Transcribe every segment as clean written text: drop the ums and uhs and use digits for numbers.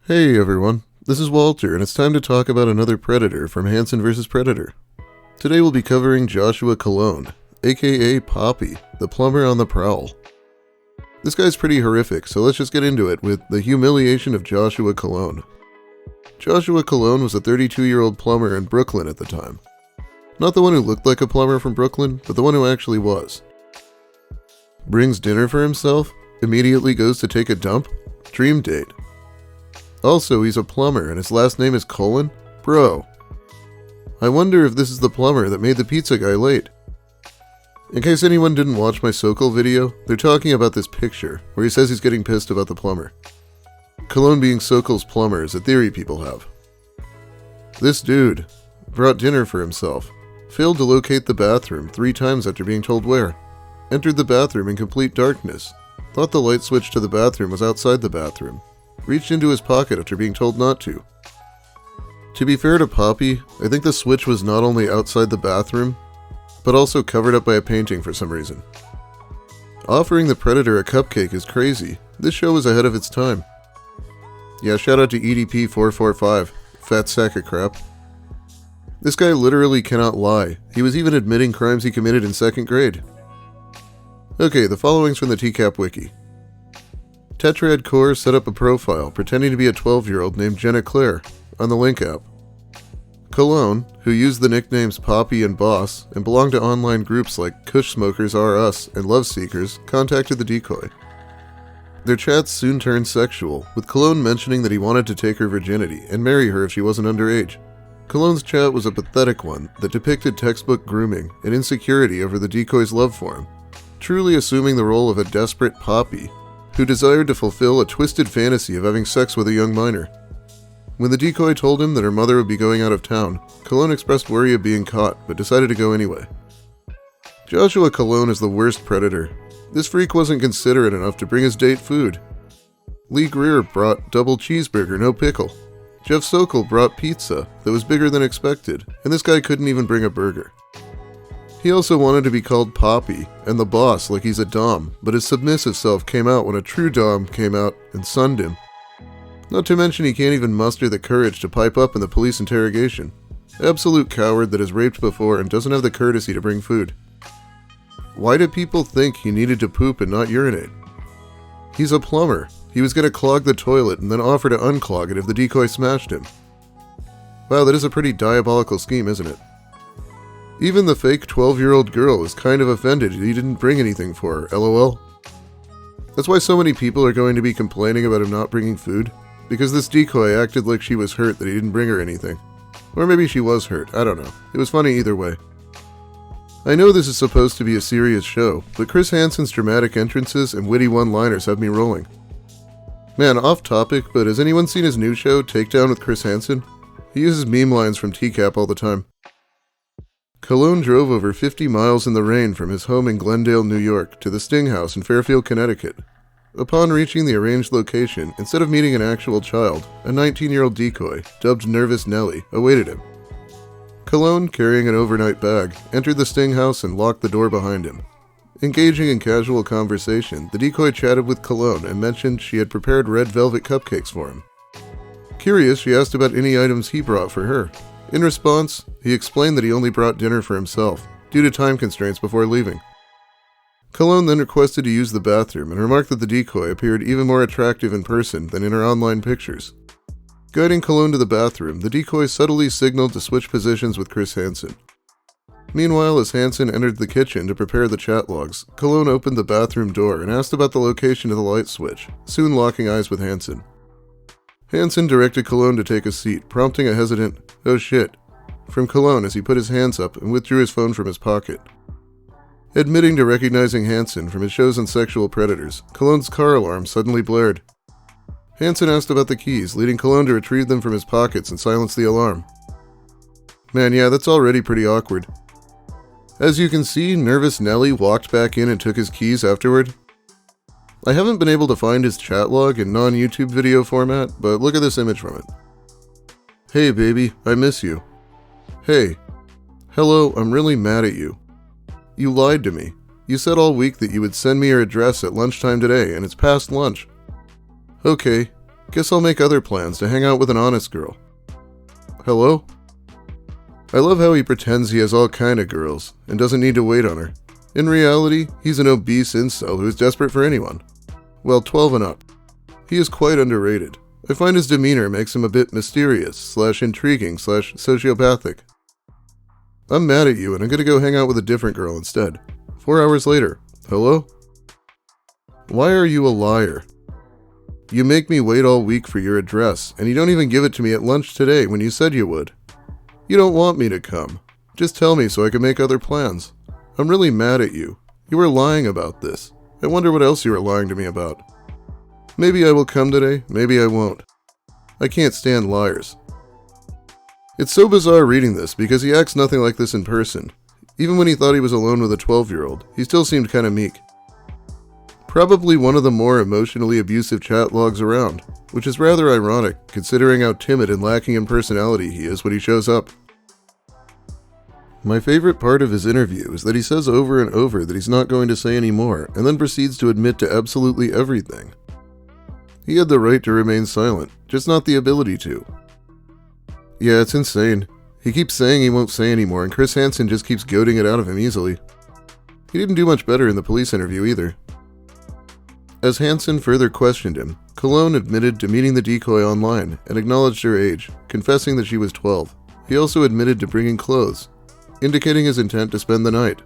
Hey everyone, this is Walter, and it's time to talk about another Predator from Hansen vs. Predator. Today we'll be covering Joshua Cologne, aka Papi, the plumber on the prowl. This guy's pretty horrific, so let's just get into it with the humiliation of Joshua Cologne. Joshua Cologne was a 32-year-old plumber in Brooklyn at the time. Not the one who looked like a plumber from Brooklyn, but the one who actually was. Brings dinner for himself, immediately goes to take a dump, dream date. Also, he's a plumber and his last name is Colon? Bro. I wonder if this is the plumber that made the pizza guy late. In case anyone didn't watch my Sokol video, they're talking about this picture, where he says he's getting pissed about the plumber. Cologne being Sokol's plumber is a theory people have. This dude brought dinner for himself, failed to locate the bathroom 3 times after being told where, entered the bathroom in complete darkness, thought the light switch to the bathroom was outside the bathroom, reached into his pocket after being told not to. To be fair to Papi, I think the switch was not only outside the bathroom, but also covered up by a painting for some reason. Offering the Predator a cupcake is crazy. This show was ahead of its time. Yeah, shout out to EDP445, fat sack of crap. This guy literally cannot lie. He was even admitting crimes he committed in 2nd grade. Okay, the following's from the TCAP wiki. Tetrad Core set up a profile pretending to be a 12-year-old named Jenna Claire on the Link app. Cologne, who used the nicknames Papi and Boss and belonged to online groups like Kush Smokers R Us and Love Seekers, contacted the decoy. Their chats soon turned sexual, with Cologne mentioning that he wanted to take her virginity and marry her if she wasn't underage. Cologne's chat was a pathetic one that depicted textbook grooming and insecurity over the decoy's love for him, truly assuming the role of a desperate Papi who desired to fulfill a twisted fantasy of having sex with a young minor. When the decoy told him that her mother would be going out of town, Cologne expressed worry of being caught, but decided to go anyway. Joshua Cologne is the worst predator. This freak wasn't considerate enough to bring his date food. Lee Greer brought double cheeseburger, no pickle. Jeff Sokol brought pizza that was bigger than expected, and this guy couldn't even bring a burger. He also wanted to be called Papi and the boss like he's a dom, but his submissive self came out when a true dom came out and sunned him. Not to mention he can't even muster the courage to pipe up in the police interrogation. Absolute coward that has raped before and doesn't have the courtesy to bring food. Why do people think he needed to poop and not urinate? He's a plumber. He was going to clog the toilet and then offer to unclog it if the decoy smashed him. Wow, that is a pretty diabolical scheme, isn't it? Even the fake 12-year-old girl is kind of offended he didn't bring anything for her, lol. That's why so many people are going to be complaining about him not bringing food, because this decoy acted like she was hurt that he didn't bring her anything. Or maybe she was hurt, I don't know. It was funny either way. I know this is supposed to be a serious show, but Chris Hansen's dramatic entrances and witty one-liners have me rolling. Man, off topic, but has anyone seen his new show, Takedown with Chris Hansen? He uses meme lines from TCAP all the time. Cologne drove over 50 miles in the rain from his home in Glendale, New York, to the Stinghouse in Fairfield, Connecticut. Upon reaching the arranged location, instead of meeting an actual child, a 19-year-old decoy, dubbed Nervous Nelly, awaited him. Cologne, carrying an overnight bag, entered the Stinghouse and locked the door behind him. Engaging in casual conversation, the decoy chatted with Cologne and mentioned she had prepared red velvet cupcakes for him. Curious, she asked about any items he brought for her. In response, he explained that he only brought dinner for himself, due to time constraints before leaving. Cologne then requested to use the bathroom and remarked that the decoy appeared even more attractive in person than in her online pictures. Guiding Cologne to the bathroom, the decoy subtly signaled to switch positions with Chris Hansen. Meanwhile, as Hansen entered the kitchen to prepare the chat logs, Cologne opened the bathroom door and asked about the location of the light switch, soon locking eyes with Hansen. Hansen directed Cologne to take a seat, prompting a hesitant, "Oh shit," from Cologne as he put his hands up and withdrew his phone from his pocket. Admitting to recognizing Hansen from his shows on sexual predators, Cologne's car alarm suddenly blared. Hansen asked about the keys, leading Cologne to retrieve them from his pockets and silence the alarm. Man, yeah, that's already pretty awkward. As you can see, Nervous Nelly walked back in and took his keys afterward. I haven't been able to find his chat log in non-YouTube video format, but look at this image from it. "Hey baby, I miss you." "Hey. Hello, I'm really mad at you. You lied to me. You said all week that you would send me your address at lunchtime today, and it's past lunch." "Okay. Guess I'll make other plans to hang out with an honest girl. Hello? I love how he pretends he has all kind of girls and doesn't need to wait on her. In reality, he's an obese incel who is desperate for anyone. Well, 12 and up. He is quite underrated. I find his demeanor makes him a bit mysterious/intriguing/sociopathic. I'm mad at you and I'm gonna go hang out with a different girl instead. 4 hours later. Hello? Why are you a liar? You make me wait all week for your address, and you don't even give it to me at lunch today when you said you would. You don't want me to come. Just tell me so I can make other plans. I'm really mad at you. You were lying about this. I wonder what else you were lying to me about. Maybe I will come today, maybe I won't. I can't stand liars. It's so bizarre reading this because he acts nothing like this in person. Even when he thought he was alone with a 12-year-old, he still seemed kinda meek. Probably one of the more emotionally abusive chat logs around, which is rather ironic considering how timid and lacking in personality he is when he shows up. My favorite part of his interview is that he says over and over that he's not going to say any more, and then proceeds to admit to absolutely everything. He had the right to remain silent, just not the ability to. Yeah, it's insane. He keeps saying he won't say anymore, and Chris Hansen just keeps goading it out of him easily. He didn't do much better in the police interview either. As Hansen further questioned him, Cologne admitted to meeting the decoy online and acknowledged her age, confessing that she was 12. He also admitted to bringing clothes, indicating his intent to spend the night.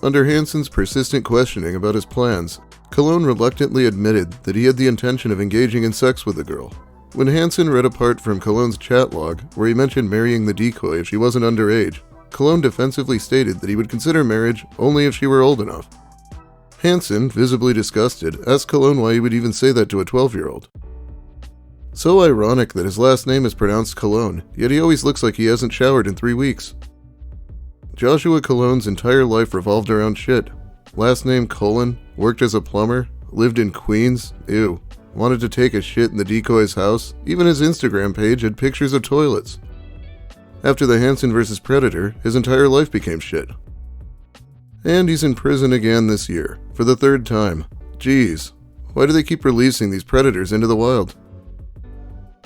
Under Hansen's persistent questioning about his plans, Cologne reluctantly admitted that he had the intention of engaging in sex with the girl. When Hansen read a part from Cologne's chat log, where he mentioned marrying the decoy if she wasn't underage, Cologne defensively stated that he would consider marriage only if she were old enough. Hansen, visibly disgusted, asked Cologne why he would even say that to a 12-year-old. So ironic that his last name is pronounced Cologne, yet he always looks like he hasn't showered in 3 weeks. Joshua Cologne's entire life revolved around shit. Last name Colon, worked as a plumber, lived in Queens, ew, wanted to take a shit in the decoy's house, even his Instagram page had pictures of toilets. After the Hansen vs. Predator, his entire life became shit. And he's in prison again this year, for the 3rd time. Jeez, why do they keep releasing these predators into the wild?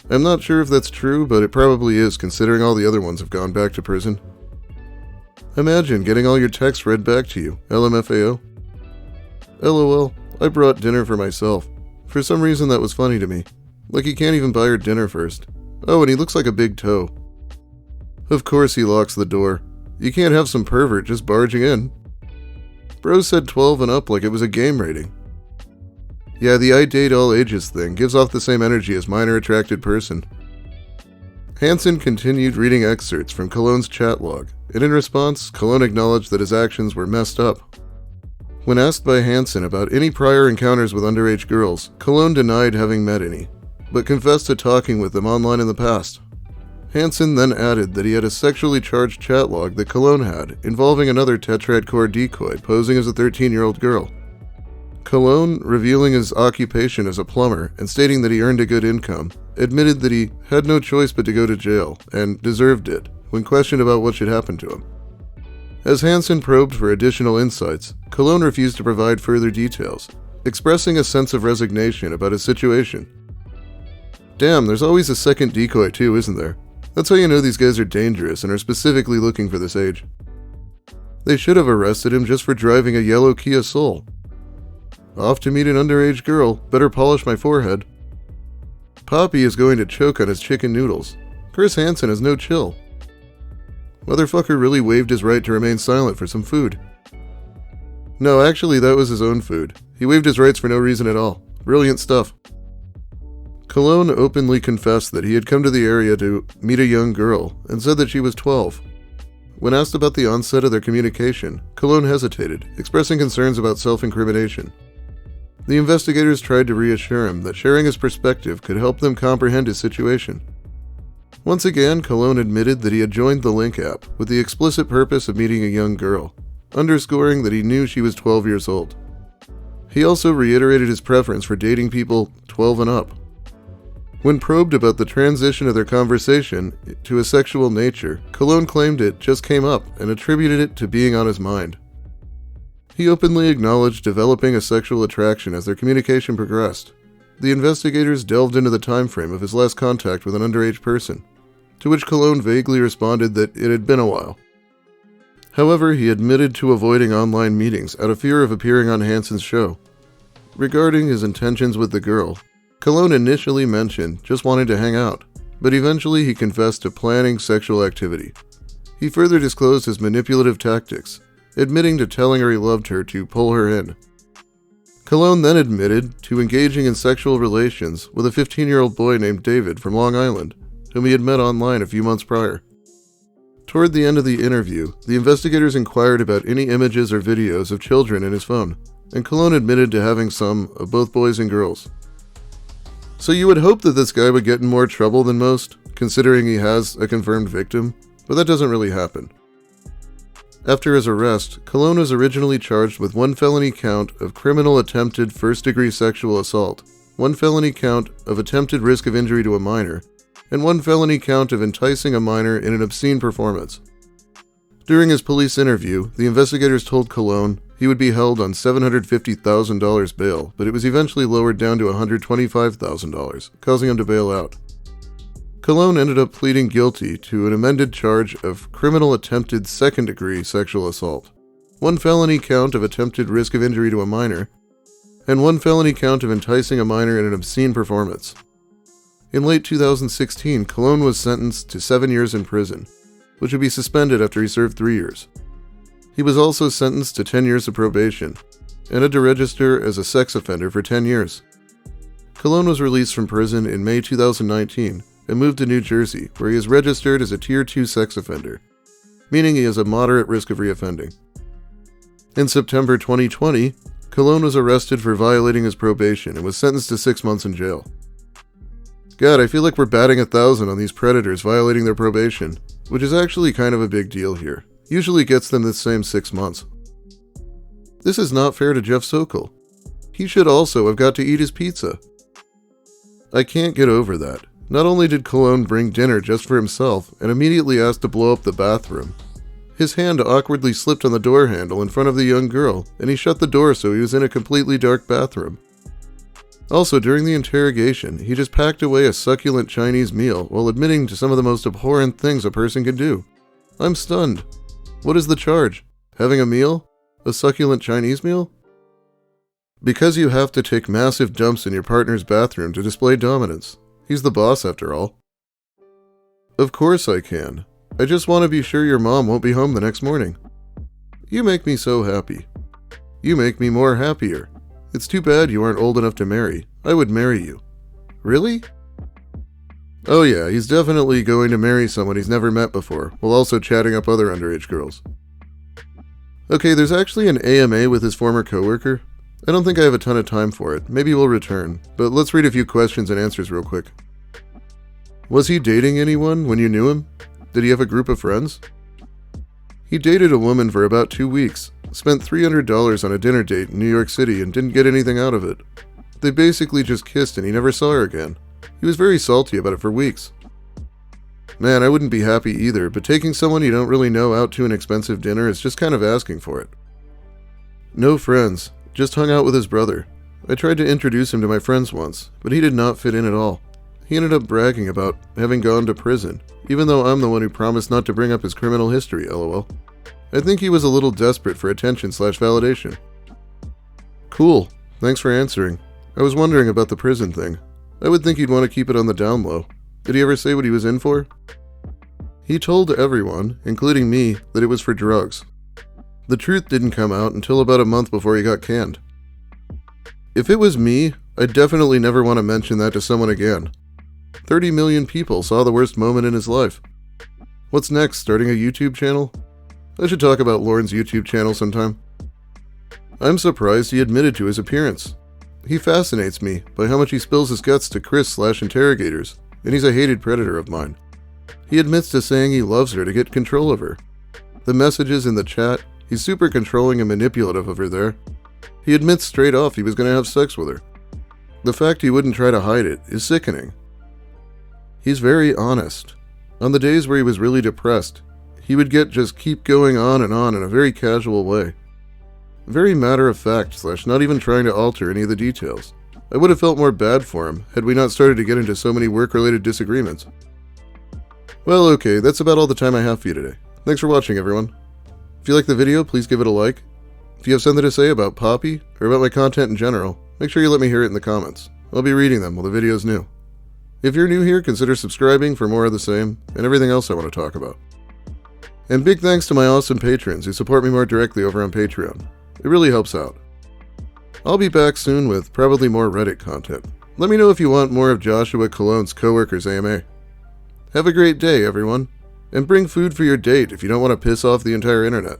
I'm not sure if that's true, but it probably is considering all the other ones have gone back to prison. Imagine getting all your texts read back to you, LMFAO. LOL, I brought dinner for myself. For some reason that was funny to me. Like he can't even buy her dinner first. Oh, and he looks like a big toe. Of course he locks the door. You can't have some pervert just barging in. Bro said 12 and up like it was a game rating. Yeah, the I date all ages thing gives off the same energy as minor attracted person. Hansen continued reading excerpts from Cologne's chat log, and in response, Cologne acknowledged that his actions were messed up. When asked by Hansen about any prior encounters with underage girls, Cologne denied having met any, but confessed to talking with them online in the past. Hansen then added that he had a sexually charged chat log that Cologne had, involving another Tetrad Core decoy posing as a 13-year-old girl. Cologne, revealing his occupation as a plumber and stating that he earned a good income, admitted that he had no choice but to go to jail, and deserved it, when questioned about what should happen to him. As Hansen probed for additional insights, Cologne refused to provide further details, expressing a sense of resignation about his situation. Damn, there's always a second decoy too, isn't there? That's how you know these guys are dangerous and are specifically looking for this age. They should have arrested him just for driving a yellow Kia Soul. Off to meet an underage girl, better polish my forehead. Papi is going to choke on his chicken noodles. Chris Hansen has no chill. Motherfucker really waived his right to remain silent for some food. No, actually that was his own food. He waived his rights for no reason at all. Brilliant stuff. Cologne openly confessed that he had come to the area to meet a young girl and said that she was 12. When asked about the onset of their communication, Cologne hesitated, expressing concerns about self-incrimination. The investigators tried to reassure him that sharing his perspective could help them comprehend his situation. Once again, Cologne admitted that he had joined the Link app with the explicit purpose of meeting a young girl, underscoring that he knew she was 12 years old. He also reiterated his preference for dating people 12 and up. When probed about the transition of their conversation to a sexual nature, Cologne claimed it just came up and attributed it to being on his mind. He openly acknowledged developing a sexual attraction as their communication progressed. the investigators delved into the time frame of his last contact with an underage person, to which Cologne vaguely responded that it had been a while. However, he admitted to avoiding online meetings out of fear of appearing on Hansen's show. Regarding his intentions with the girl, Cologne initially mentioned just wanting to hang out, but eventually he confessed to planning sexual activity. He further disclosed his manipulative tactics, admitting to telling her he loved her to pull her in. Cologne then admitted to engaging in sexual relations with a 15-year-old boy named David from Long Island, whom he had met online a few months prior. Toward the end of the interview, the investigators inquired about any images or videos of children in his phone, and Cologne admitted to having some of both boys and girls. So you would hope that this guy would get in more trouble than most, considering he has a confirmed victim, but that doesn't really happen. After his arrest, Cologne was originally charged with 1 felony count of criminal attempted first-degree sexual assault, 1 felony count of attempted risk of injury to a minor, and 1 felony count of enticing a minor in an obscene performance. During his police interview, the investigators told Cologne he would be held on $750,000 bail, but it was eventually lowered down to $125,000, causing him to bail out. Cologne ended up pleading guilty to an amended charge of criminal attempted second-degree sexual assault, 1 felony count of attempted risk of injury to a minor, and 1 felony count of enticing a minor in an obscene performance. In late 2016, Cologne was sentenced to 7 years in prison, which would be suspended after he served 3 years. He was also sentenced to 10 years of probation, and had to register as a sex offender for 10 years. Cologne was released from prison in May 2019, and moved to New Jersey, where he is registered as a Tier 2 sex offender, meaning he has a moderate risk of reoffending. In September 2020, Cologne was arrested for violating his probation and was sentenced to 6 months in jail. God, I feel like we're batting 1,000 on these predators violating their probation, which is actually kind of a big deal here. Usually gets them the same 6 months. This is not fair to Jeff Sokol. He should also have got to eat his pizza. I can't get over that. Not only did Cologne bring dinner just for himself and immediately asked to blow up the bathroom, his hand awkwardly slipped on the door handle in front of the young girl, and he shut the door so he was in a completely dark bathroom. Also, during the interrogation, he just packed away a succulent Chinese meal while admitting to some of the most abhorrent things a person can do. I'm stunned. What is the charge? Having a meal? A succulent Chinese meal? Because you have to take massive dumps in your partner's bathroom to display dominance. He's the boss after all. Of course I can. I just want to be sure your mom won't be home the next morning. You make me so happy. You make me more happier. It's too bad you aren't old enough to marry. I would marry you. Really? Oh yeah, he's definitely going to marry someone he's never met before, while also chatting up other underage girls. Okay, there's actually an AMA with his former coworker. I don't think I have a ton of time for it. Maybe we'll return, but let's read a few questions and answers real quick. Was he dating anyone when you knew him? Did he have a group of friends? He dated a woman for about 2 weeks, spent $300 on a dinner date in New York City and didn't get anything out of it. They basically just kissed and he never saw her again. He was very salty about it for weeks. Man, I wouldn't be happy either, but taking someone you don't really know out to an expensive dinner is just kind of asking for it. No friends. Just hung out with his brother. I tried to introduce him to my friends once, but he did not fit in at all. He ended up bragging about having gone to prison, even though I'm the one who promised not to bring up his criminal history, lol. I think he was a little desperate for attention/validation. Cool. Thanks for answering. I was wondering about the prison thing. I would think you'd want to keep it on the down low. Did he ever say what he was in for? He told everyone, including me, that it was for drugs. The truth didn't come out until about a month before he got canned. If it was me, I'd definitely never want to mention that to someone again. 30 million people saw the worst moment in his life. What's next, starting a YouTube channel? I should talk about Lauren's YouTube channel sometime. I'm surprised he admitted to his appearance. He fascinates me by how much he spills his guts to Chris/interrogators, and he's a hated predator of mine. He admits to saying he loves her to get control of her. The messages in the chat, he's super controlling and manipulative of her there. He admits straight off he was going to have sex with her. The fact he wouldn't try to hide it is sickening. He's very honest. On the days where he was really depressed, he would just keep going on in a very casual way. Very matter of fact / not even trying to alter any of the details. I would have felt more bad for him had we not started to get into so many work-related disagreements. Well, okay, that's about all the time I have for you today. Thanks for watching, everyone. If you like the video, please give it a like. If you have something to say about Papi, or about my content in general, make sure you let me hear it in the comments. I'll be reading them while the video's new. If you're new here, consider subscribing for more of the same, and everything else I want to talk about. And big thanks to my awesome patrons who support me more directly over on Patreon. It really helps out. I'll be back soon with probably more Reddit content. Let me know if you want more of Joshua Cologne's coworkers AMA. Have a great day, everyone. And bring food for your date if you don't want to piss off the entire internet.